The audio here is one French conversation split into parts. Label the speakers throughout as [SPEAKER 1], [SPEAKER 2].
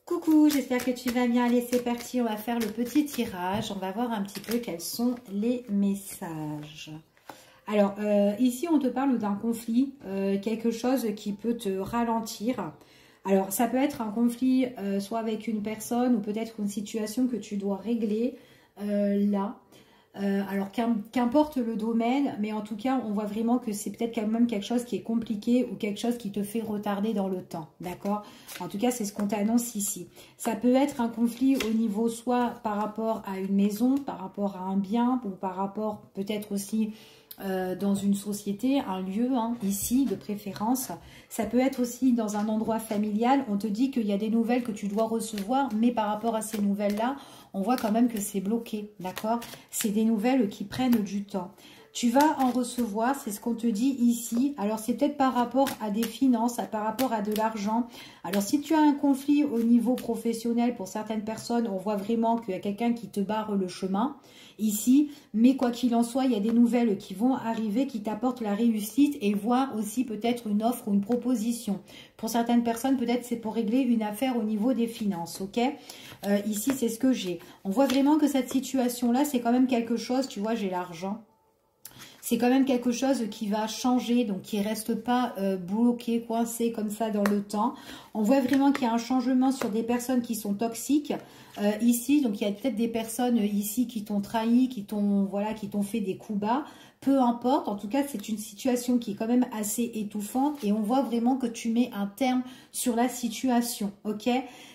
[SPEAKER 1] Coucou, j'espère que tu vas bien. Allez, c'est parti, on va faire le petit tirage. On va voir un petit peu quels sont les messages. Alors, ici, on te parle d'un conflit, quelque chose qui peut te ralentir. Alors, ça peut être un conflit soit avec une personne ou peut-être une situation que tu dois régler là. Alors qu'importe le domaine, mais en tout cas on voit vraiment que c'est peut-être quand même quelque chose qui est compliqué ou quelque chose qui te fait retarder dans le temps, d'accord? En tout cas c'est ce qu'on t'annonce ici. Ça peut être un conflit au niveau soit par rapport à une maison, par rapport à un bien ou par rapport peut-être aussi dans une société, un lieu, hein, ici de préférence. Ça peut être aussi dans un endroit familial. On te dit qu'il y a des nouvelles que tu dois recevoir, mais par rapport à ces nouvelles-là, on voit quand même que c'est bloqué, d'accord? C'est des nouvelles qui prennent du temps. Tu vas en recevoir, c'est ce qu'on te dit ici. Alors, c'est peut-être par rapport à des finances, par rapport à de l'argent. Alors, si tu as un conflit au niveau professionnel, pour certaines personnes, on voit vraiment qu'il y a quelqu'un qui te barre le chemin ici. Mais quoi qu'il en soit, il y a des nouvelles qui vont arriver, qui t'apportent la réussite et voire aussi peut-être une offre ou une proposition. Pour certaines personnes, peut-être c'est pour régler une affaire au niveau des finances, ok? Ici, c'est ce que j'ai. On voit vraiment que cette situation-là, c'est quand même quelque chose, tu vois, j'ai l'argent. C'est quand même quelque chose qui va changer, donc qui ne reste pas bloqué, coincé comme ça dans le temps. On voit vraiment qu'il y a un changement sur des personnes qui sont toxiques ici. Donc, il y a peut-être des personnes ici qui t'ont trahi, qui t'ont fait des coups bas. Peu importe, en tout cas, c'est une situation qui est quand même assez étouffante et on voit vraiment que tu mets un terme sur la situation, ok?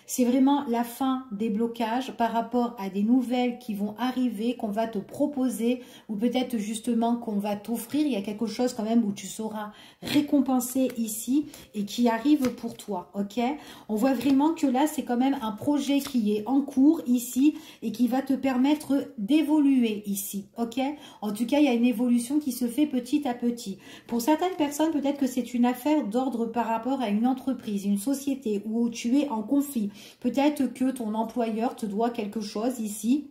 [SPEAKER 1] C'est vraiment la fin des blocages par rapport à des nouvelles qui vont arriver, qu'on va te proposer ou peut-être justement qu'on va t'offrir. Il y a quelque chose quand même où tu seras récompensé ici et qui arrive pour toi, ok? On voit vraiment que là, c'est quand même un projet qui est en cours ici et qui va te permettre d'évoluer ici, ok? En tout cas, il y a une évolution qui se fait petit à petit. Pour certaines personnes, peut-être que c'est une affaire d'ordre par rapport à une entreprise, une société où tu es en conflit. Peut-être que ton employeur te doit quelque chose ici.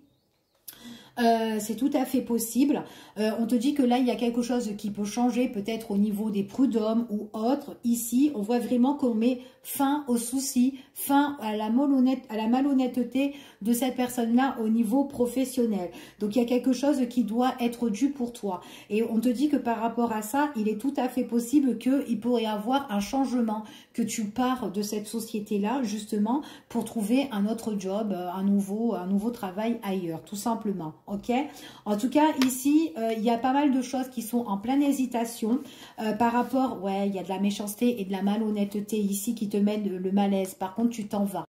[SPEAKER 1] C'est tout à fait possible. On te dit que là, il y a quelque chose qui peut changer, peut-être au niveau des prud'hommes ou autres. Ici, on voit vraiment qu'on met fin aux soucis, fin à la malhonnêteté de cette personne-là au niveau professionnel. Donc, il y a quelque chose qui doit être dû pour toi. Et on te dit que par rapport à ça, il est tout à fait possible qu'il pourrait y avoir un changement, que tu pars de cette société-là, justement, pour trouver un autre job, un nouveau travail ailleurs, tout simplement. Ok, en tout cas ici il y a pas mal de choses qui sont en pleine hésitation par rapport, ouais, il y a de la méchanceté et de la malhonnêteté ici qui te mettent le malaise. Par contre tu t'en vas.